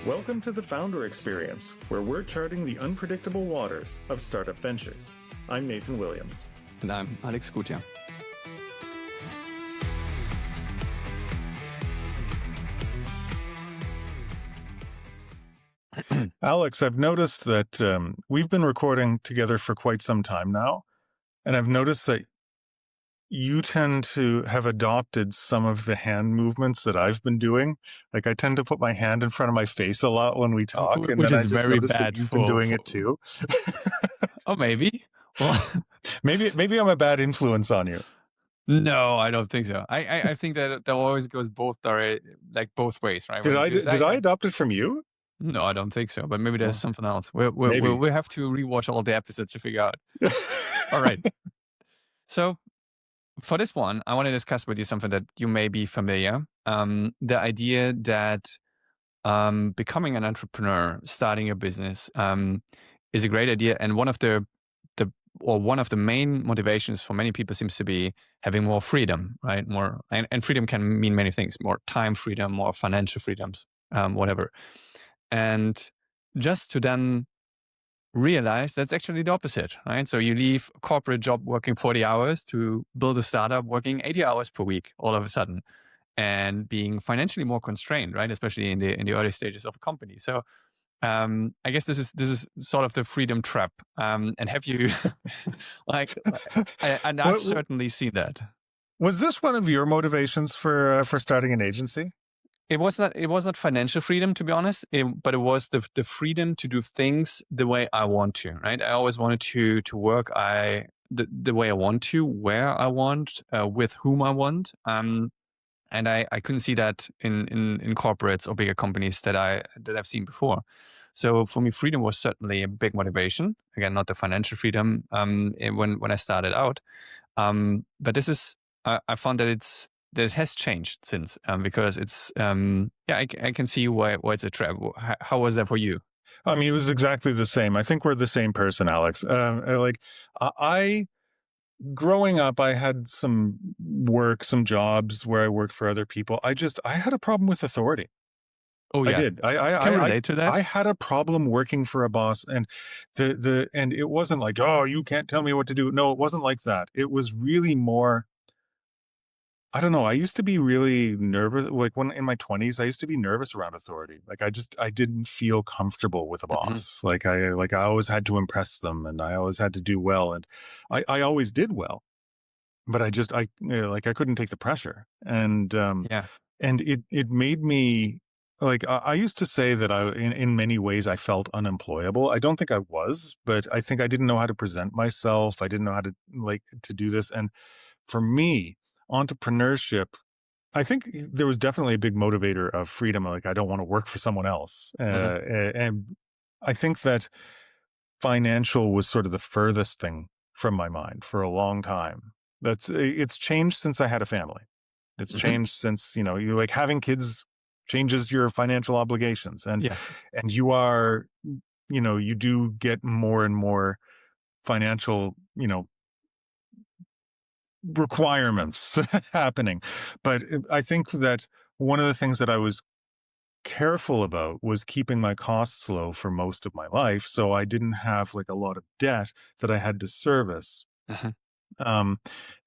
Welcome to the Founder Experience, where we're charting the unpredictable waters of startup ventures. I'm Nathan Williams. And I'm Alex Gutjahr. Alex, I've noticed that we've been recording together for quite some time now, and I've noticed that you tend to have adopted some of the hand movements that I've been doing. Like I tend to put my hand in front of my face a lot when we talk, and Which then is I just very noticed bad that you've been doing it too. Oh, maybe. Well, maybe I'm a bad influence on you. No, I don't think so. I think that always goes both ways, right? Did I adopt it from you? No, I don't think so. But maybe there's something else. Maybe. We'll have to rewatch all the episodes to figure out. All right. So for this one, I want to discuss with you something that you may be familiar. The idea that becoming an entrepreneur, starting a business, is a great idea, and one of the main motivations for many people seems to be having more freedom, right? More, and freedom can mean many things: more time freedom, more financial freedoms, whatever. And just to then realize that's actually the opposite, right? So you leave a corporate job working 40 hours to build a startup working 80 hours per week all of a sudden, and being financially more constrained, right? Especially in the early stages of a company. So I guess this is sort of the freedom trap. And have you and I've certainly seen that. Was this one of your motivations for starting an agency? It was not financial freedom, to be honest, but it was the freedom to do things the way I want to, right? I always wanted to work the way I want to, where I want, with whom I want. And I couldn't see that in corporates or bigger companies that I've seen before. So for me, freedom was certainly a big motivation. Again, not the financial freedom when I started out. But this is I found that it has changed since, because it's I can see why it's a trap. How was that for you? I mean, it was exactly the same. I think we're the same person, Alex. Growing up, I had some jobs where I worked for other people. I had a problem with authority. Oh yeah, I did. I relate to that. I had a problem working for a boss, and and it wasn't like, oh, you can't tell me what to do. No, it wasn't like that. It was really more. I don't know. I used to be really nervous. Like when in my 20s, I used to be nervous around authority. Like I didn't feel comfortable with a boss. Mm-hmm. Like I always had to impress them, and I always had to do well, and I always did well, but I couldn't take the pressure, and and it made me like I used to say that in many ways I felt unemployable. I don't think I was, but I think I didn't know how to present myself. I didn't know how to do this, and for me, entrepreneurship, I think there was definitely a big motivator of freedom. Like, I don't want to work for someone else. And I think that financial was sort of the furthest thing from my mind for a long time. It's changed since I had a family. It's changed since, you like having kids changes your financial obligations. And, and you are, you do get more and more financial, requirements happening. But I think that one of the things that I was careful about was keeping my costs low for most of my life, so I didn't have like a lot of debt that I had to service.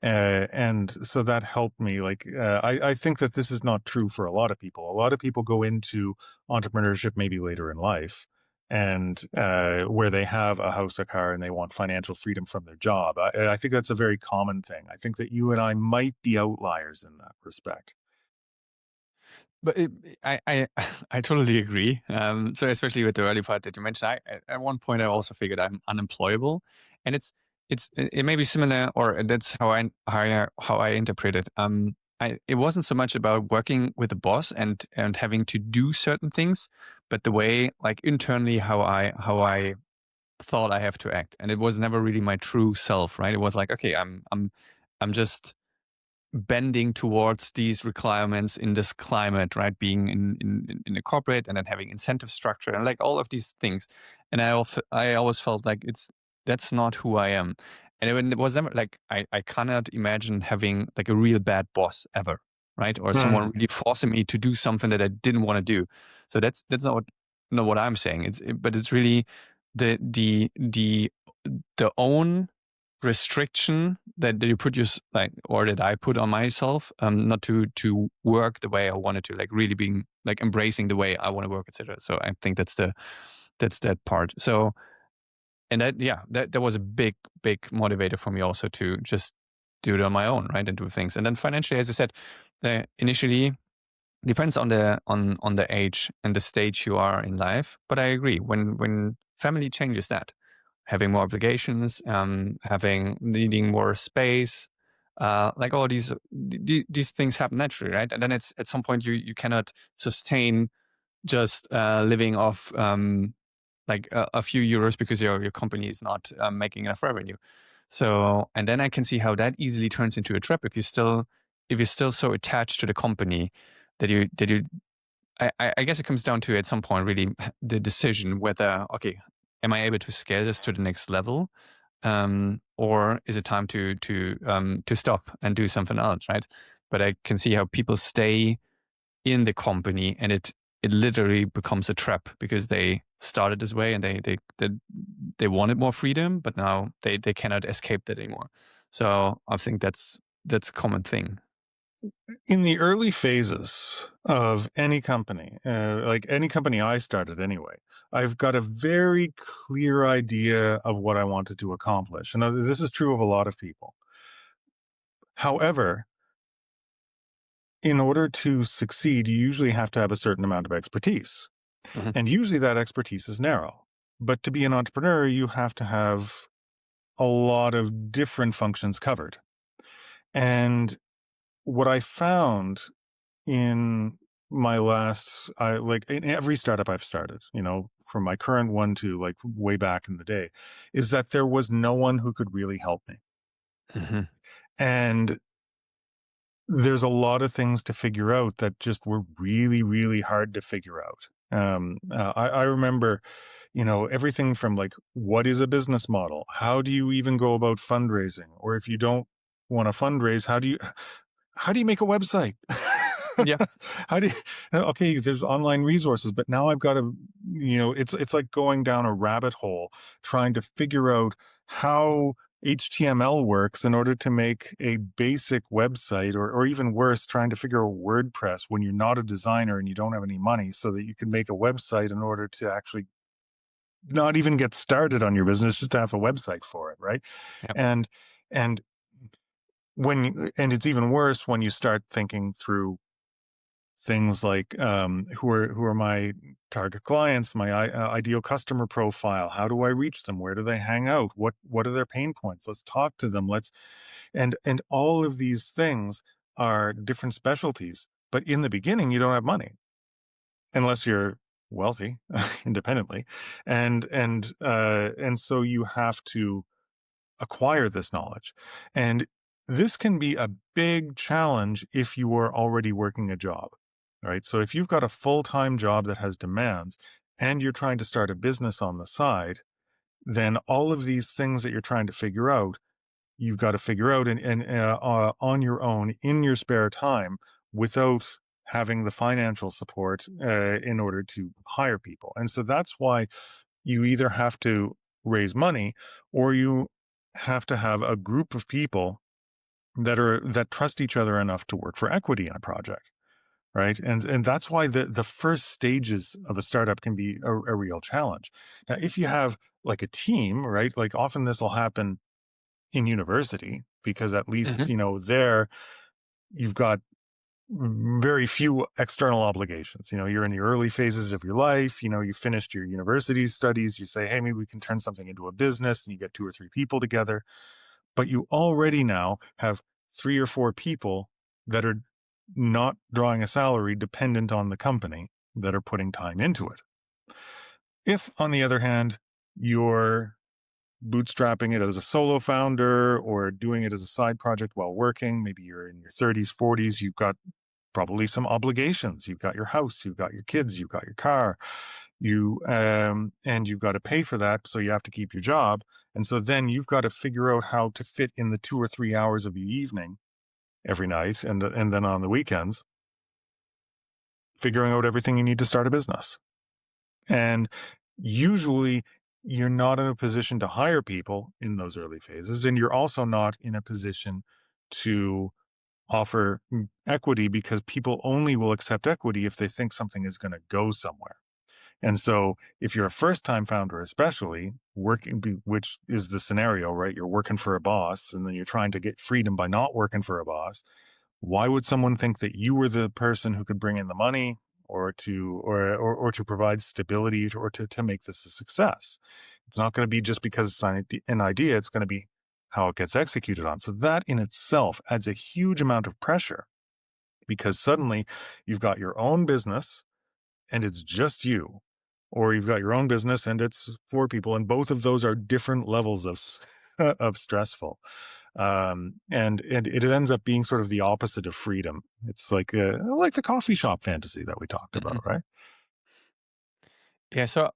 And so that helped me. I think that this is not true for a lot of people. A lot of people go into entrepreneurship maybe later in life, and where they have a house, a car, and they want financial freedom from their job. I think that's a very common thing. I think that you and I might be outliers in that respect. But I totally agree. So especially with the early part that you mentioned, at one point I also figured I'm unemployable, and it may be similar, or that's how I interpret it. It wasn't so much about working with a boss and having to do certain things, but the way, like internally, how I thought I have to act, and it was never really my true self, right? It was like, okay, I'm just bending towards these requirements in this climate, right? Being in a corporate, and then having incentive structure and like all of these things, and I always felt like that's not who I am. And it was never like, I cannot imagine having like a real bad boss ever, right? Or someone really forcing me to do something that I didn't want to do. So that's not not what I'm saying. But it's really the own restriction that you put or that I put on myself, not to work the way I wanted to, like really being like embracing the way I want to work, etc. So I think that's that part. So, and that was a big motivator for me also to just do it on my own, right, and do things. And then financially, as I said, initially depends on the age and the stage you are in life. But I agree, when family changes, that having more obligations, needing more space, like all these things happen naturally, right? And then it's at some point you cannot sustain just living off like a few euros because your company is not making enough revenue. So, and then I can see how that easily turns into a trap if you're still so attached to the company that you I guess it comes down to, at some point, really the decision whether, okay, am I able to scale this to the next level, or is it time to stop and do something else, right? But I can see how people stay in the company, and it literally becomes a trap because they started this way and they wanted more freedom, but now they cannot escape that anymore. So I think that's a common thing. In the early phases of any company, like any company I started anyway, I've got a very clear idea of what I wanted to accomplish. And this is true of a lot of people. However, in order to succeed, you usually have to have a certain amount of expertise. Mhm. And usually that expertise is narrow. But to be an entrepreneur, you have to have a lot of different functions covered. And what I found in my like in every startup I've started, from my current one to like way back in the day, is that there was no one who could really help me. Mhm. And there's a lot of things to figure out that just were really, really hard to figure out. I remember, everything from like, what is a business model? How do you even go about fundraising? Or if you don't want to fundraise, how do you make a website? Yeah. How do you, okay, there's online resources, but now I've got to, it's like going down a rabbit hole trying to figure out how HTML works in order to make a basic website, or even worse, trying to figure out WordPress when you're not a designer and you don't have any money so that you can make a website in order to actually not even get started on your business, just to have a website for it. Right. Yep. And, and and it's even worse when you start thinking through things like, who are my target clients, my ideal customer profile, how do I reach them, where do they hang out, what are their pain points, let's talk to them, and all of these things are different specialties. But in the beginning you don't have money unless you're wealthy independently, and so you have to acquire this knowledge. And this can be a big challenge if you are already working a job, right? So if you've got a full-time job that has demands and you're trying to start a business on the side, then all of these things that you're trying to figure out, you've got to figure out on your own in your spare time without having the financial support in order to hire people. And so that's why you either have to raise money or you have to have a group of people that trust each other enough to work for equity in a project, right? And that's why the first stages of a startup can be a real challenge. Now if you have like a team, right, like often this will happen in university, because at least Mhm. there you've got very few external obligations. You're in the early phases of your life. You finished your university studies. You say, hey, maybe we can turn something into a business, and you get two or three people together. But you already now have three or four people that are not drawing a salary dependent on the company, that are putting time into it. If, on the other hand, you're bootstrapping it as a solo founder or doing it as a side project while working, maybe you're in your 30s, 40s, you've got probably some obligations. You've got your house, you've got your kids, you've got your car, and you've got to pay for that. So you have to keep your job. And so then you've got to figure out how to fit in the 2 or 3 hours of the evening every night, and then on the weekends, figuring out everything you need to start a business. And usually you're not in a position to hire people in those early phases. And you're also not in a position to offer equity, because people only will accept equity if they think something is going to go somewhere. And so if you're a first time founder, especially which is the scenario, right? You're working for a boss and then you're trying to get freedom by not working for a boss. Why would someone think that you were the person who could bring in the money, or to provide stability, or to make this a success? It's not going to be just because it's an idea. It's going to be how it gets executed on. So that in itself adds a huge amount of pressure, because suddenly you've got your own business and it's just you, or you've got your own business and it's four people, and both of those are different levels of of stressful. And it ends up being sort of the opposite of freedom. It's like the coffee shop fantasy that we talked about, Mhm. right? Yeah, so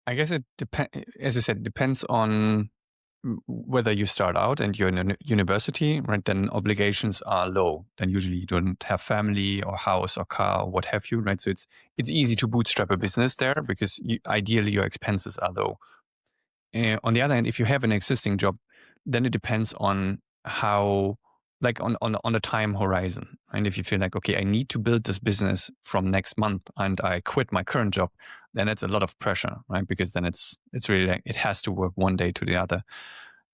I guess it depends. As I said, depends on whether you start out and you're in a university, right? Then obligations are low. Then usually you don't have family or house or car or what have you, right? So it's easy to bootstrap a business there because ideally your expenses are low. On the other hand, if you have an existing job, then it depends on how, like on the time horizon. And if you feel like, okay, I need to build this business from next month and I quit my current job, then it's a lot of pressure, right? Because then it's really like it has to work one day to the other.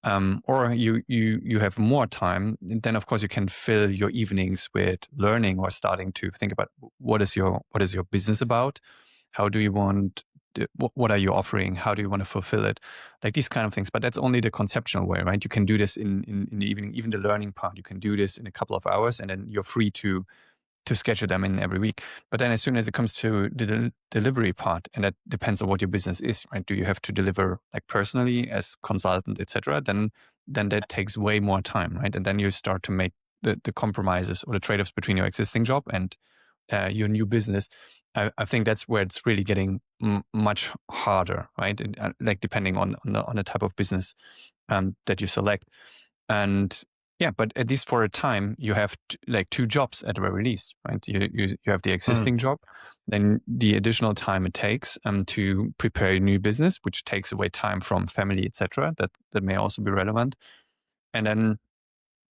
Or you have more time, then of course you can fill your evenings with learning or starting to think about what is your business about, how do you want what are you offering, how do you want to fulfill it, like these kind of things. But that's only the conceptual way, right? You can do this in the evening, even the learning part. You can do this in a couple of hours, and then you're free to schedule them in every week. But then as soon as it comes to the delivery part, and that depends on what your business is, right? Do you have to deliver like personally as consultant, etc.? Then that takes way more time, right? And then you start to make the compromises or the trade-offs between your existing job and your new business. I think that's where it's really getting much harder, right? And, like depending on the type of business that you select. And yeah, but at least for a time, you have like two jobs at the very least, right? You have the Mm. existing job, then the additional time it takes to prepare a new business, which takes away time from family, etc. That may also be relevant. And then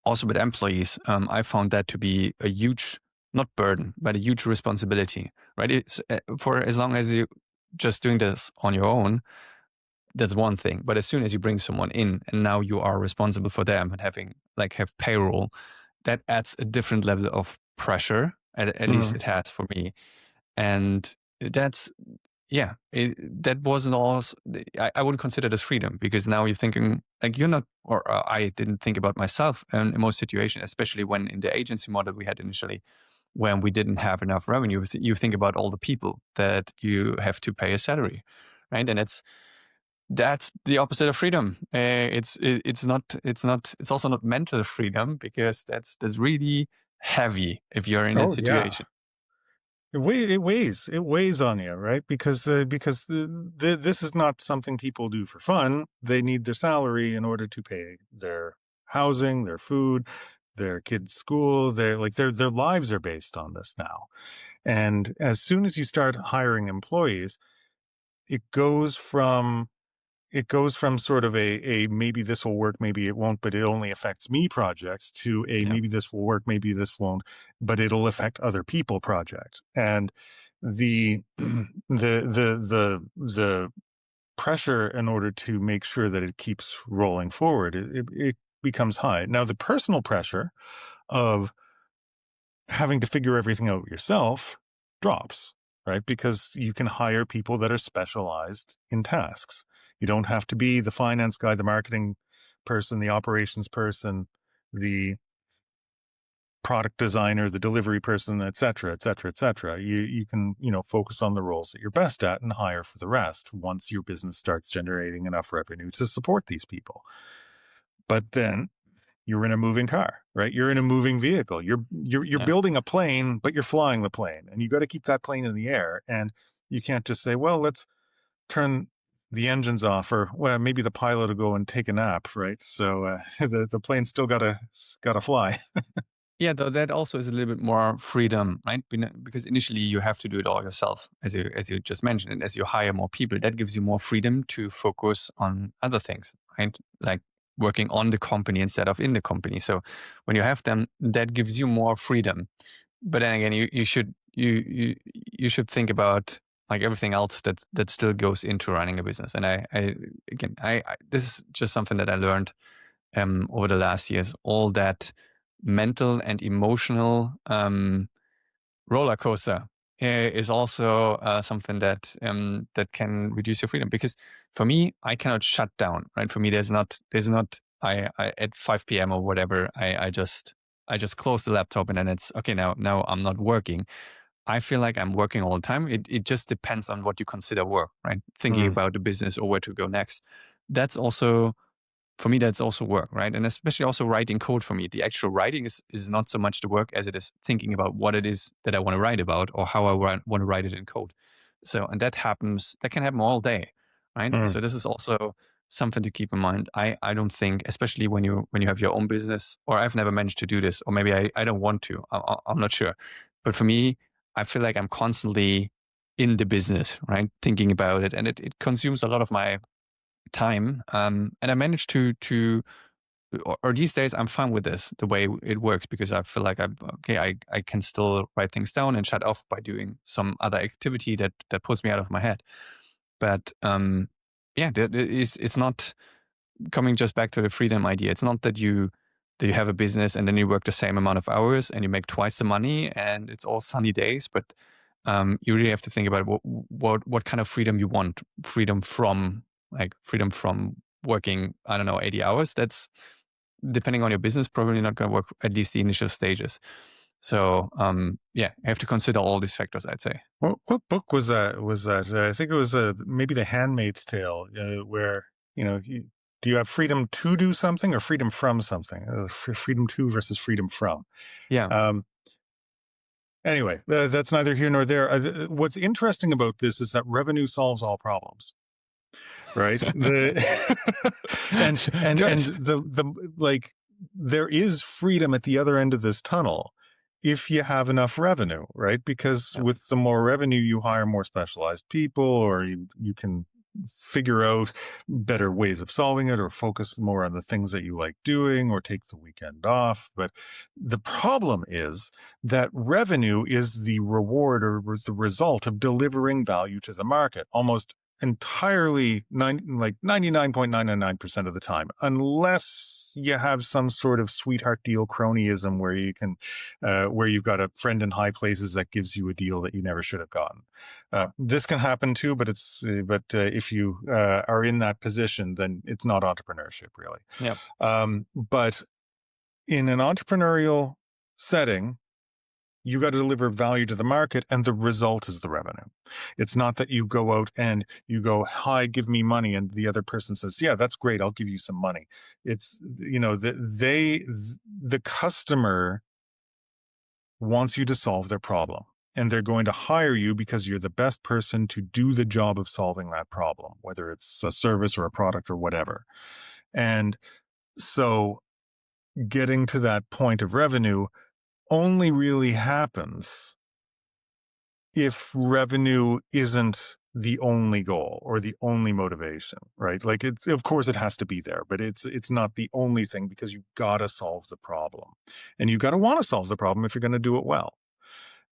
also with employees, I found that to be a huge, not burden, but a huge responsibility, right? It's for as long as you just doing this on your own, that's one thing. But as soon as you bring someone in and now you are responsible for them and have payroll, that adds a different level of pressure. At least Mm. it has for me. And that's, yeah, that wasn't also, I wouldn't consider this freedom because now you're thinking like you're not, or I didn't think about myself in most situations, especially when in the agency model we had initially, when we didn't have enough revenue, you think about all the people that you have to pay a salary, right? And that's the opposite of freedom. It's also not mental freedom because that's really heavy if you're in that Oh yeah. situation. It weighs on you, right? Because this is not something people do for fun. They need their salary in order to pay their housing, their food, their kids' school. Their lives are based on this now. And as soon as you start hiring employees, it goes from sort of a maybe this will work, maybe it won't, but it only affects me projects, to a Yeah, maybe this will work, maybe this won't, but it'll affect other people projects. And the the pressure in order to make sure that it keeps rolling forward, it becomes high. Now the personal pressure of having to figure everything out yourself drops, right? Because you can hire people that are specialized in tasks. You don't have to be the finance guy, the marketing person, the operations person, the product designer, the delivery person, et cetera, et cetera, et cetera. You can, focus on the roles that you're best at and hire for the rest once your business starts generating enough revenue to support these people. But then you're in a moving car, right? You're in a moving vehicle. You're yeah. building a plane, but you're flying the plane, and you got to keep that plane in the air. And you can't just say, "Well, let's turn the engines off," or well, maybe the pilot will go and take a nap, right? So the plane's still gotta fly. Yeah, though that also is a little bit more freedom, right? Because initially you have to do it all yourself, as you just mentioned, and as you hire more people, that gives you more freedom to focus on other things, right? Like working on the company instead of in the company. So when you have them, that gives you more freedom. But then again, you should think about like everything else that still goes into running a business. And I this is just something that I learned over the last years. All that mental and emotional roller coaster is also something that can reduce your freedom. Because for me, I cannot shut down. Right? For me, there's not. I at 5 p.m. or whatever. I just close the laptop and then it's okay. Now I'm not working. I feel like I'm working all the time. It just depends on what you consider work, right? Thinking Mm, about the business or where to go next. That's also for me, that's also work, right? And especially also writing code for me. The actual writing is not so much the work as it is thinking about what it is that I want to write about or how I want to write it in code. So, and that can happen all day, right? mm. So this is also something to keep in mind. I don't think, especially when you have your own business, or I've never managed to do this, or maybe I don't want to. I'm not sure. But for me, I feel like I'm constantly in the business, right? Thinking about it, and it consumes a lot of my time. And I managed or these days I'm fine with this, the way it works, because I feel like I can still write things down and shut off by doing some other activity that pulls me out of my head. But yeah, it's not coming just back to the freedom idea. It's not that you have a business and then you work the same amount of hours and you make twice the money and it's all sunny days, but you really have to think about what kind of freedom you want. Freedom from working, I don't know, 80 hours. That's depending on your business, probably not going to work at least the initial stages. So yeah, you have to consider all these factors, I'd say. What book was that? Was that? I think it was maybe The Handmaid's Tale, where do you have freedom to do something or freedom from something? Freedom to versus freedom from. Yeah. Um, anyway, that's neither here nor there. What's interesting about this is that revenue solves all problems, right? The and Good. the like there is freedom at the other end of this tunnel if you have enough revenue, right? Because Yeah. with the more revenue, you hire more specialized people, or you can figure out better ways of solving it, or focus more on the things that you like doing, or take the weekend off. But the problem is that revenue is the reward or the result of delivering value to the market almost entirely, like 99.999% of the time, unless you have some sort of sweetheart deal cronyism where you can where you've got a friend in high places that gives you a deal that you never should have gotten. This can happen too, but if you are in that position, then it's not entrepreneurship really. Yeah. But in an entrepreneurial setting, you got to deliver value to the market, and the result is the revenue. It's not that you go out and you go, "Hi, give me money," and the other person says, "Yeah, that's great. I'll give you some money." It's the customer wants you to solve their problem, and they're going to hire you because you're the best person to do the job of solving that problem, whether it's a service or a product or whatever. And so, getting to that point of revenue only really happens if revenue isn't the only goal or the only motivation, right? Like it's, of course it has to be there, but it's not the only thing, because you got to solve the problem, and you got to want to solve the problem if you're going to do it well.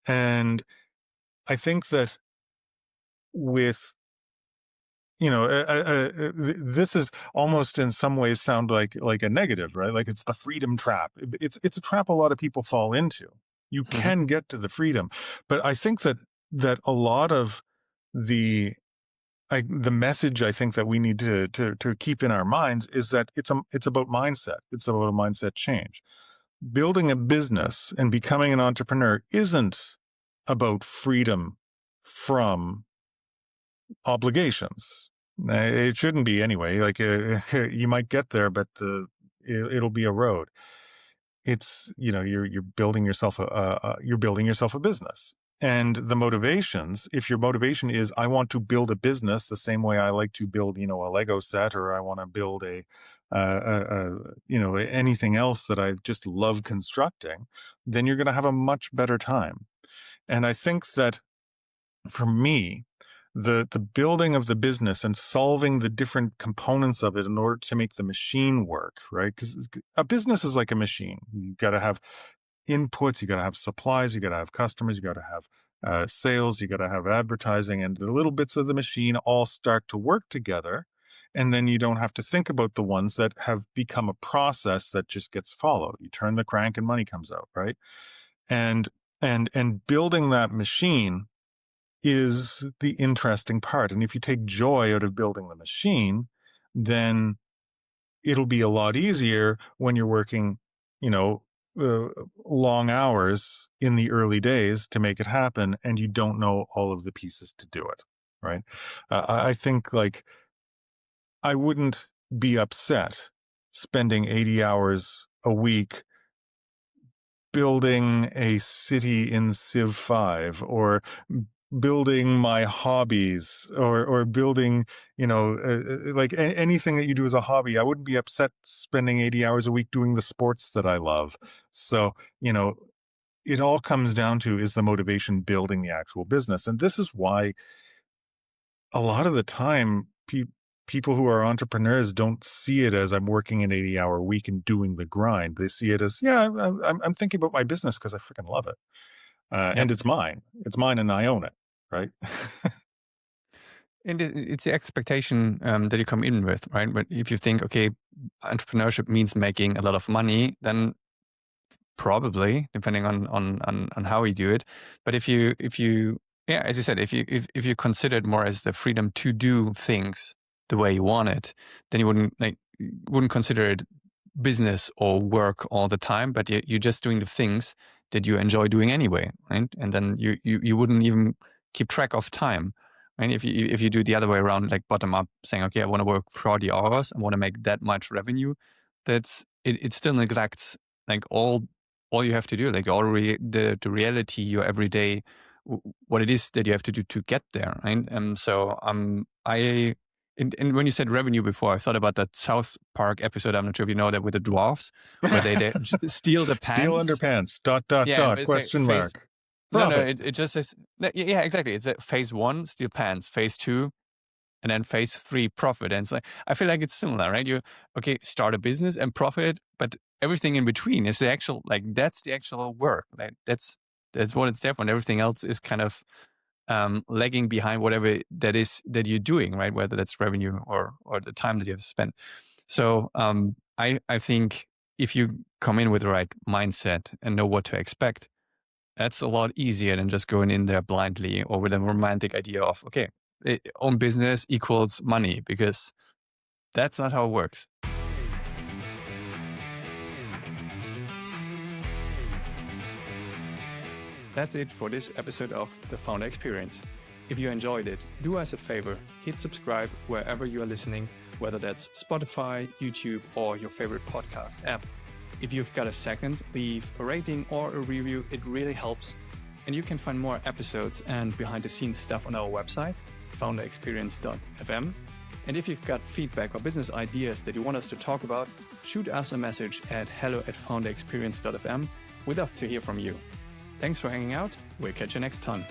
And I think that with this is almost in some ways sound like a negative, right? Like it's the freedom trap. It's a trap a lot of people fall into. You Hmm. can get to the freedom, but I think that a lot of the the message I think that we need to keep in our minds is that it's about mindset. It's about a mindset change. Building a business and becoming an entrepreneur isn't about freedom from obligations. It shouldn't be anyway. Like you might get there, but it'll be a road. It's you're building yourself you're building yourself a business, and the motivations. If your motivation is I want to build a business the same way I like to build a Lego set, or I want to build anything else that I just love constructing, then you're going to have a much better time. And I think that for me, the building of the business and solving the different components of it in order to make the machine work, right? Because a business is like a machine. You got to have inputs, you got to have supplies, you got to have customers, you got to have sales, you got to have advertising, and the little bits of the machine all start to work together. And then you don't have to think about the ones that have become a process that just gets followed. You turn the crank and money comes out, right? And and building that machine is the interesting part. And if you take joy out of building the machine, then it'll be a lot easier when you're working, you know, long hours in the early days to make it happen, and you don't know all of the pieces to do it. Right. I think like I wouldn't be upset spending 80 hours a week building a city in Civ 5 or building my hobbies or building, anything that you do as a hobby. I wouldn't be upset spending 80 hours a week doing the sports that I love. So, it all comes down to, is the motivation building the actual business? And this is why a lot of the time people who are entrepreneurs don't see it as I'm working an 80-hour week and doing the grind. They see it as, yeah, I'm thinking about my business because I freaking love it. Yep. And it's mine. It's mine and I own it. Right. And it's the expectation that you come in with, right? But if you think, okay, entrepreneurship means making a lot of money, then probably, depending on how you do it. But if you yeah, as you said, if you consider it more as the freedom to do things the way you want it, then you wouldn't consider it business or work all the time, but you're just doing the things that you enjoy doing anyway, right? And then you wouldn't even keep track of time. Right? If you do the other way around, like bottom up, saying, okay, I want to work 40 hours, I want to make that much revenue, it still neglects like all you have to do, like the reality, your everyday, what it is that you have to do to get there, right? So and when you said revenue before, I thought about that South Park episode. I'm not sure if you know that, with the dwarfs, where they steal the Steal pants. underpants, ... Yeah, but it's like question phase. mark. No, Profit. it just says, yeah, exactly. It's a phase 1, steal pants. Phase 2, and then phase 3, profit. And it's like, I feel like it's similar, right? You, okay, start a business and profit, but everything in between is the actual, like, that's the actual work. Like, that's what it's there for. And everything else is kind of lagging behind whatever that is that you're doing, right? Whether that's revenue or the time that you have spent. So I think if you come in with the right mindset and know what to expect, that's a lot easier than just going in there blindly or with a romantic idea of, okay, own business equals money, because that's not how it works. That's it for this episode of The Founder Experience. If you enjoyed it, do us a favor, hit subscribe wherever you are listening, whether that's Spotify, YouTube, or your favorite podcast app. If you've got a second, leave a rating or a review. It really helps. And you can find more episodes and behind-the-scenes stuff on our website, founderexperience.fm. And if you've got feedback or business ideas that you want us to talk about, shoot us a message at hello@founderexperience.fm. We'd love to hear from you. Thanks for hanging out. We'll catch you next time.